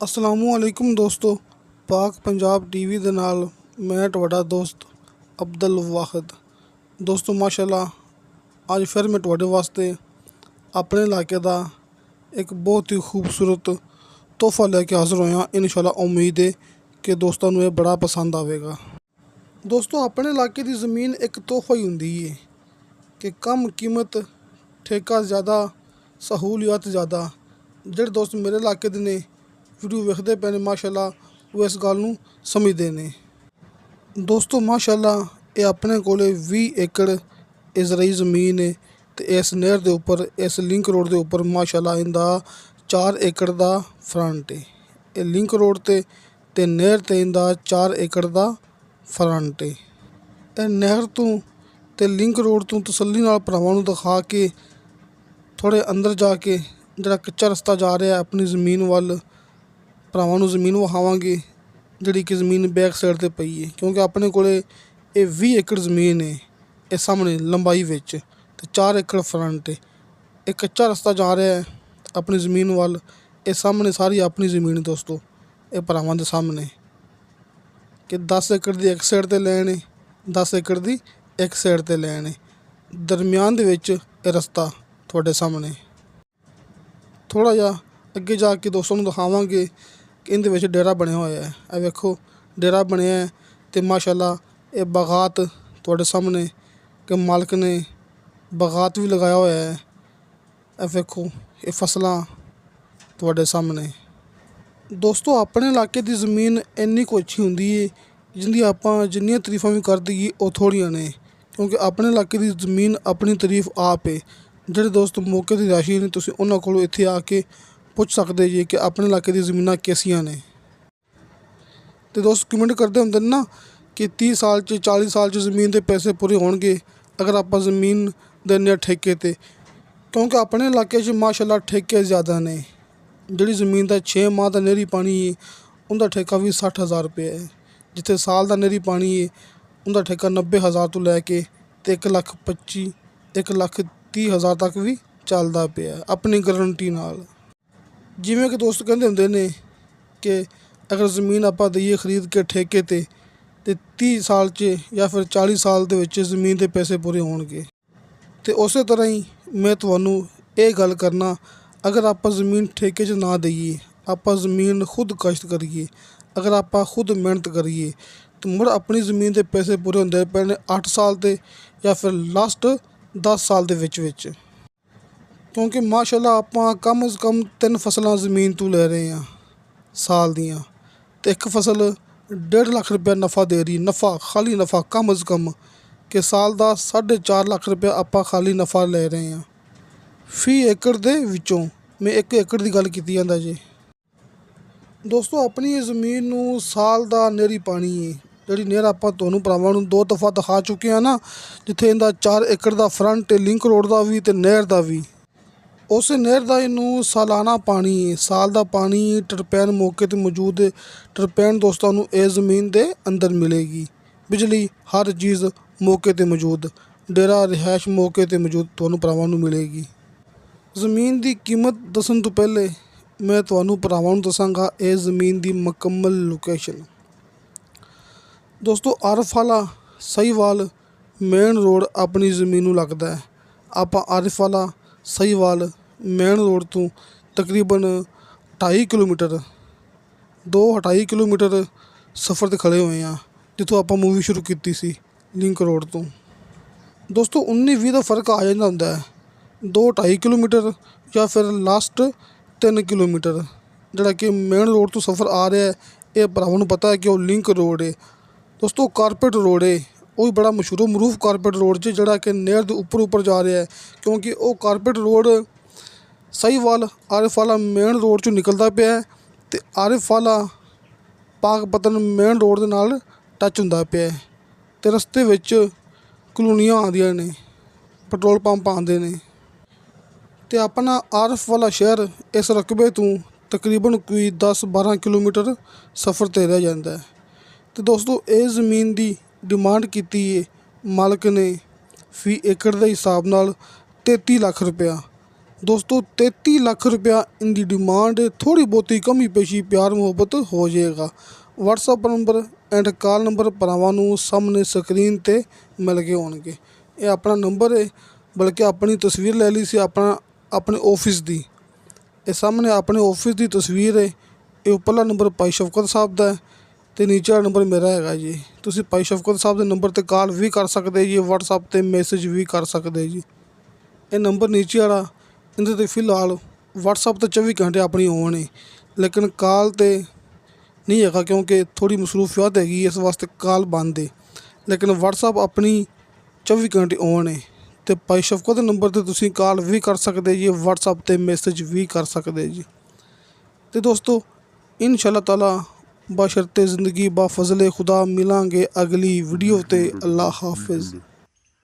ਅਸਲਾਮੁਅਲੈਕੁਮ ਦੋਸਤੋ, ਪਾਕ ਪੰਜਾਬ ਟੀਵੀ ਦੇ ਨਾਲ ਮੈਂ ਤੁਹਾਡਾ ਦੋਸਤ ਅਬਦੁਲ ਵਾਹਿਦ। ਦੋਸਤੋ ਮਾਸ਼ਾਅੱਲਾ, ਅੱਜ ਫਿਰ ਮੈਂ ਤੁਹਾਡੇ ਵਾਸਤੇ ਆਪਣੇ ਇਲਾਕੇ ਦਾ ਇੱਕ ਬਹੁਤ ਹੀ ਖੂਬਸੂਰਤ ਤੋਹਫਾ ਲੈ ਕੇ ਹਾਜ਼ਰ ਹੋਇਆ। ਇਨਸ਼ਾਅੱਲਾ ਉਮੀਦ ਹੈ ਕਿ ਦੋਸਤਾਂ ਨੂੰ ਇਹ ਬੜਾ ਪਸੰਦ ਆਵੇਗਾ। ਦੋਸਤੋ, ਆਪਣੇ ਇਲਾਕੇ ਦੀ ਜ਼ਮੀਨ ਇੱਕ ਤੋਹਫਾ ਹੀ ਹੁੰਦੀ ਹੈ ਕਿ ਕਮ ਕੀਮਤ, ਠੇਕਾ ਜ਼ਿਆਦਾ, ਸਹੂਲੀਅਤ ਜ਼ਿਆਦਾ। ਜਿਹੜੇ ਦੋਸਤ ਮੇਰੇ ਇਲਾਕੇ ਦੇ ਨੇ, ਵੀਡੀਓ ਵੇਖਦੇ ਪਏ ਨੇ, ਮਾਸ਼ਾਅੱਲਾ ਉਹ ਇਸ ਗੱਲ ਨੂੰ ਸਮਝਦੇ ਨੇ। ਦੋਸਤੋ ਮਾਸ਼ਾਅੱਲਾ, ਇਹ ਆਪਣੇ ਕੋਲ 20 ਏਕੜ ਇਜ਼ਰਾਈ ਜ਼ਮੀਨ ਹੈ ਤੇ ਇਸ ਨਹਿਰ ਦੇ ਉੱਪਰ, ਇਸ ਲਿੰਕ ਰੋਡ ਦੇ ਉੱਪਰ ਮਾਸ਼ਾਅੱਲਾ ਇਹਦਾ 4 ਏਕੜ ਦਾ ਫਰੰਟ ਹੈ। ਇਹ ਲਿੰਕ ਰੋਡ ਤੇ ਨਹਿਰ ਤੇ ਇਹਦਾ 4 ਏਕੜ ਦਾ ਫਰੰਟ ਹੈ। ਇਹ ਨਹਿਰ ਤੋਂ ਤੇ ਲਿੰਕ ਰੋਡ ਤੋਂ ਤਸੱਲੀ ਨਾਲ ਭਰਾਵਾਂ ਨੂੰ ਦਿਖਾ ਕੇ ਥੋੜ੍ਹੇ ਅੰਦਰ ਜਾ ਕੇ ਜਿਹੜਾ ਕੱਚਾ ਰਸਤਾ ਜਾ ਰਿਹਾ ਆਪਣੀ ਜ਼ਮੀਨ ਵੱਲ, ਭਰਾਵਾਂ ਨੂੰ ਜ਼ਮੀਨ ਵਿਖਾਵਾਂਗੇ ਜਿਹੜੀ ਕਿ ਜ਼ਮੀਨ ਬੈਕ ਸਾਈਡ 'ਤੇ ਪਈ ਹੈ। ਕਿਉਂਕਿ ਆਪਣੇ ਕੋਲ ਇਹ 20 ਏਕੜ ਜ਼ਮੀਨ ਹੈ ਇਹ ਸਾਹਮਣੇ ਲੰਬਾਈ ਵਿੱਚ ਤੇ 4 ਏਕੜ ਫਰੰਟ ਹੈ। ਇਹ ਕੱਚਾ ਰਸਤਾ ਜਾ ਰਿਹਾ ਹੈ ਆਪਣੀ ਜ਼ਮੀਨ ਵੱਲ। ਇਹ ਸਾਹਮਣੇ ਸਾਰੀ ਆਪਣੀ ਜ਼ਮੀਨ ਦੋਸਤੋ, ਇਹ ਭਰਾਵਾਂ ਦੇ ਸਾਹਮਣੇ ਕਿ 10 ਏਕੜ ਦੀ ਇੱਕ ਸਾਈਡ 'ਤੇ ਲੈਣ ਹੈ, 10 ਏਕੜ ਦੀ ਇੱਕ ਸਾਈਡ 'ਤੇ ਲੈਣ ਹੈ। ਦਰਮਿਆਨ ਦੇ ਵਿੱਚ ਇਹ ਰਸਤਾ ਤੁਹਾਡੇ ਸਾਹਮਣੇ। ਥੋੜ੍ਹਾ ਜਿਹਾ ਅੱਗੇ ਜਾ ਕੇ ਦੋਸਤਾਂ ਨੂੰ ਦਿਖਾਵਾਂਗੇ ਕਿ ਇਹਦੇ ਵਿੱਚ ਡੇਰਾ ਬਣਿਆ ਹੋਇਆ ਹੈ। ਇਹ ਵੇਖੋ ਡੇਰਾ ਬਣਿਆ ਹੈ ਤੇ ਮਾਸ਼ਾਅੱਲਾ ਇਹ ਬਾਗਾਤ ਤੁਹਾਡੇ ਸਾਹਮਣੇ ਕਿ ਮਾਲਕ ਨੇ ਬਾਗਾਤ ਵੀ ਲਗਾਇਆ ਹੋਇਆ ਹੈ। ਇਹ ਵੇਖੋ ਇਹ ਫਸਲਾਂ ਤੁਹਾਡੇ ਸਾਹਮਣੇ। ਦੋਸਤੋ, ਆਪਣੇ ਇਲਾਕੇ ਦੀ ਜ਼ਮੀਨ ਇੰਨੀ ਕੁ ਅੱਛੀ ਹੁੰਦੀ ਹੈ ਜਿਹਦੀ ਆਪਾਂ ਜਿੰਨੀਆਂ ਤਾਰੀਫਾਂ ਵੀ ਕਰ ਦਈਏ ਉਹ ਥੋੜ੍ਹੀਆਂ ਨੇ। ਕਿਉਂਕਿ ਆਪਣੇ ਇਲਾਕੇ ਦੀ ਜ਼ਮੀਨ ਆਪਣੀ ਤਾਰੀਫ ਆਪ ਹੈ। ਜਿਹੜੇ ਦੋਸਤ ਮੌਕੇ 'ਤੇ ਰਾਸ਼ੀ ਨੇ, ਤੁਸੀਂ ਉਹਨਾਂ ਕੋਲੋਂ ਇੱਥੇ ਆ ਕੇ ਪੁੱਛ ਸਕਦੇ ਜੀ ਕਿ ਆਪਣੇ ਇਲਾਕੇ ਦੀ ਜ਼ਮੀਨਾਂ ਕੈਸੀਆਂ ਨੇ। ਅਤੇ ਦੋਸਤ ਕਮੈਂਟ ਕਰਦੇ ਹੁੰਦੇ ਨੇ ਨਾ ਕਿ 30 ਸਾਲ 'ਚ 40 ਸਾਲ 'ਚ ਜ਼ਮੀਨ ਦੇ ਪੈਸੇ ਪੂਰੇ ਹੋਣਗੇ ਅਗਰ ਆਪਾਂ ਜ਼ਮੀਨ ਦਿੰਦੇ ਹਾਂ ਠੇਕੇ 'ਤੇ। ਕਿਉਂਕਿ ਆਪਣੇ ਇਲਾਕੇ 'ਚ ਮਾਸ਼ਾਅੱਲਾ ਠੇਕੇ ਜ਼ਿਆਦਾ ਨੇ। ਜਿਹੜੀ ਜ਼ਮੀਨ ਦਾ 6 ਮਾਹ ਦਾ ਨਹਿਰੀ ਪਾਣੀ ਹੈ ਉਹਦਾ ਠੇਕਾ ਵੀ 60,000 ਰੁਪਏ ਹੈ। ਜਿੱਥੇ ਸਾਲ ਦਾ ਨਹਿਰੀ ਪਾਣੀ ਹੈ ਉਹਦਾ ਠੇਕਾ 90,000 ਤੋਂ ਲੈ ਕੇ ਤੇ 1,25,000 1,30,000 ਤੱਕ ਵੀ ਚੱਲਦਾ ਪਿਆ ਆਪਣੀ ਗਰੰਟੀ ਨਾਲ। ਜਿਵੇਂ ਕਿ ਦੋਸਤ ਕਹਿੰਦੇ ਹੁੰਦੇ ਨੇ ਕਿ ਅਗਰ ਜ਼ਮੀਨ ਆਪਾਂ ਦਈਏ ਖਰੀਦ ਕੇ ਠੇਕੇ 'ਤੇ 30 ਸਾਲ 'ਚ ਜਾਂ ਫਿਰ 40 ਸਾਲ ਦੇ ਵਿੱਚ ਜ਼ਮੀਨ ਦੇ ਪੈਸੇ ਪੂਰੇ ਹੋਣਗੇ। ਅਤੇ ਉਸੇ ਤਰ੍ਹਾਂ ਹੀ ਮੈਂ ਤੁਹਾਨੂੰ ਇਹ ਗੱਲ ਕਰਨਾ, ਅਗਰ ਆਪਾਂ ਜ਼ਮੀਨ ਠੇਕੇ 'ਚ ਨਾ ਦਈਏ, ਆਪਾਂ ਜ਼ਮੀਨ ਖੁਦ ਕਸ਼ਟ ਕਰੀਏ, ਅਗਰ ਆਪਾਂ ਖੁਦ ਮਿਹਨਤ ਕਰੀਏ ਤਾਂ ਮੁੜ ਆਪਣੀ ਜ਼ਮੀਨ ਦੇ ਪੈਸੇ ਪੂਰੇ ਹੁੰਦੇ ਪਏ ਨੇ 8 ਸਾਲ 'ਤੇ ਜਾਂ ਫਿਰ ਲਾਸਟ 10 ਸਾਲ ਦੇ ਵਿੱਚ। ਕਿਉਂਕਿ ਮਾਸ਼ਾਅੱਲਾ ਆਪਾਂ ਕਮ ਅਜ਼ ਕਮ 3 ਫਸਲਾਂ ਜ਼ਮੀਨ ਤੋਂ ਲੈ ਰਹੇ ਹਾਂ ਸਾਲ ਦੀਆਂ, ਅਤੇ ਇੱਕ ਫਸਲ 1.5 ਲੱਖ ਰੁਪਇਆ ਨਫਾ ਦੇ ਰਹੀ। ਨਫਾ, ਖਾਲੀ ਨਫਾ, ਕਮ ਅਜ਼ ਕਮ ਕਿ ਸਾਲ ਦਾ 4.5 ਲੱਖ ਰੁਪਇਆ ਆਪਾਂ ਖਾਲੀ ਨਫਾ ਲੈ ਰਹੇ ਹਾਂ ਫੀ ਏਕੜ ਦੇ ਵਿੱਚੋਂ। ਮੈਂ 1 ਏਕੜ ਦੀ ਗੱਲ ਕੀਤੀ ਜਾਂਦਾ ਜੀ। ਦੋਸਤੋ, ਆਪਣੀ ਇਹ ਜ਼ਮੀਨ ਨੂੰ ਸਾਲ ਦਾ ਨਹਿਰੀ ਪਾਣੀ ਹੈ। ਜਿਹੜੀ ਨਹਿਰ ਆਪਾਂ ਤੁਹਾਨੂੰ ਭਰਾਵਾਂ ਨੂੰ 2 ਦਫਾ ਦਿਖਾ ਚੁੱਕੇ ਹਾਂ ਨਾ, ਜਿੱਥੇ ਇਹਦਾ 4 ਏਕੜ ਦਾ ਫਰੰਟ ਲਿੰਕ ਰੋਡ ਦਾ ਵੀ ਅਤੇ ਨਹਿਰ ਦਾ ਵੀ। ਉਸ ਨਹਿਰ ਦਾ ਇਹਨੂੰ ਸਾਲਾਨਾ ਪਾਣੀ ਹੈ, ਸਾਲ ਦਾ ਪਾਣੀ ਟਰਪੈਨ ਮੌਕੇ 'ਤੇ ਮੌਜੂਦ ਹੈ। ਟਰਪੈਨ ਦੋਸਤਾਂ ਨੂੰ ਇਹ ਜ਼ਮੀਨ ਦੇ ਅੰਦਰ ਮਿਲੇਗੀ। ਬਿਜਲੀ ਹਰ ਚੀਜ਼ ਮੌਕੇ 'ਤੇ ਮੌਜੂਦ, ਡੇਰਾ ਰਿਹਾਇਸ਼ ਮੌਕੇ 'ਤੇ ਮੌਜੂਦ ਤੁਹਾਨੂੰ ਭਰਾਵਾਂ ਨੂੰ ਮਿਲੇਗੀ। ਜ਼ਮੀਨ ਦੀ ਕੀਮਤ ਦੱਸਣ ਤੋਂ ਪਹਿਲੇ ਮੈਂ ਤੁਹਾਨੂੰ ਭਰਾਵਾਂ ਨੂੰ ਦੱਸਾਂਗਾ ਇਹ ਜ਼ਮੀਨ ਦੀ ਮੁਕੰਮਲ ਲੋਕੇਸ਼ਨ। ਦੋਸਤੋ, ਆਰਫ ਵਾਲਾ ਸਹੀਵਾਲ ਮੇਨ ਰੋਡ ਆਪਣੀ ਜ਼ਮੀਨ ਨੂੰ ਲੱਗਦਾ ਹੈ। ਆਪਾਂ ਆਰਫ ਵਾਲਾ ਸਹੀਵਾਲ ਮੇਨ ਰੋਡ ਤੋਂ ਤਕਰੀਬਨ 2.5 ਕਿਲੋਮੀਟਰ 2.5 ਕਿਲੋਮੀਟਰ ਸਫ਼ਰ 'ਤੇ ਖੜ੍ਹੇ ਹੋਏ ਹਾਂ, ਜਿੱਥੋਂ ਆਪਾਂ ਮੂਵੀ ਸ਼ੁਰੂ ਕੀਤੀ ਸੀ ਲਿੰਕ ਰੋਡ ਤੋਂ। ਦੋਸਤੋ, 19-20 ਦਾ ਫਰਕ ਆ ਜਾਂਦਾ ਹੁੰਦਾ ਹੈ। 2-2.5 ਕਿਲੋਮੀਟਰ ਜਾਂ ਫਿਰ ਲਾਸਟ 3 ਕਿਲੋਮੀਟਰ ਜਿਹੜਾ ਕਿ ਮੇਨ ਰੋਡ ਤੋਂ ਸਫ਼ਰ ਆ ਰਿਹਾ ਹੈ। ਇਹ ਭਰਾਵਾਂ ਨੂੰ ਪਤਾ ਹੈ ਕਿ ਉਹ ਲਿੰਕ ਰੋਡ ਹੈ। ਦੋਸਤੋ, ਕਾਰਪੇਟ ਰੋਡ ਹੈ, ਉਹ ਵੀ ਬੜਾ ਮਸ਼ਹੂਰ ਮਰੂਫ ਕਾਰਪੇਟ ਰੋਡ 'ਚ ਜਿਹੜਾ ਕਿ ਨਹਿਰ ਦੇ ਉੱਪਰ ਜਾ ਰਿਹਾ ਹੈ। ਕਿਉਂਕਿ ਉਹ ਕਾਰਪੇਟ ਰੋਡ ਸਹੀਵਾਲ ਆਰਿਫ ਵਾਲਾ ਮੇਨ ਰੋਡ 'ਚੋਂ ਨਿਕਲਦਾ ਪਿਆ ਹੈ ਅਤੇ ਆਰਿਫ ਵਾਲਾ ਪਾਕਪਤਨ ਮੇਨ ਰੋਡ ਦੇ ਨਾਲ ਟੱਚ ਹੁੰਦਾ ਪਿਆ ਹੈ। ਅਤੇ ਰਸਤੇ ਵਿੱਚ ਕਲੋਨੀਆਂ ਆਉਂਦੀਆਂ ਨੇ, ਪੈਟਰੋਲ ਪੰਪ ਆਉਂਦੇ ਨੇ ਅਤੇ ਆਪਣਾ ਆਰਿਫ ਵਾਲਾ ਸ਼ਹਿਰ ਇਸ ਰਕਬੇ ਤੋਂ ਤਕਰੀਬਨ ਕੋਈ 10-12 ਕਿਲੋਮੀਟਰ ਸਫ਼ਰ 'ਤੇ ਰਹਿ ਜਾਂਦਾ ਹੈ। ਅਤੇ ਦੋਸਤੋ, ਇਹ ਜ਼ਮੀਨ ਦੀ ਡਿਮਾਂਡ ਕੀਤੀ ਹੈ ਮਾਲਕ ਨੇ ਫੀ ਏਕੜ ਦੇ ਹਿਸਾਬ ਨਾਲ 33 ਲੱਖ ਰੁਪਇਆ। दोस्तों 33 लाख रुपया इनकी डिमांड है। थोड़ी बहुती कमी पेशी प्यार मुहब्बत हो जाएगा। WhatsApp number and call number भरावां नूं सामने स्क्रीन ते मिल गए होणगे। ये अपना नंबर है, बल्कि अपनी तस्वीर ले ली सी अपने ऑफिस दी। ये सामने अपने ऑफिस की तस्वीर है। ये उपरला नंबर भाई शफकत साहब का है तो नीचे वाला नंबर मेरा है जी। तुसीं भाई शफकत साहब के नंबर ते कॉल भी कर सकते जी, व्हाट्सअप ते मैसेज भी कर सकते जी। ये नंबर नीचे वाला इन्हें ते फिलहाल व्हाट्सअप ते 24 घंटे अपनी ऑन है, लेकिन कॉल ते नहीं है क्योंकि थोड़ी मसरूफियत हैगी, इस वास्ते कॉल बंद है। लेकिन व्हाट्सअप अपनी 24 घंटे ऑन है। तो भाई शफकत के नंबर ते तुसीं कॉल भी कर सकते जी, व्हाट्सअप ते मैसेज भी कर सकते जी। तो दोस्तों इंशाअल्लाह ताला बशर्ते ज़िंदगी बा फजले खुदा मिलांगे अगली वीडियो ते। अल्लाह हाफिज़।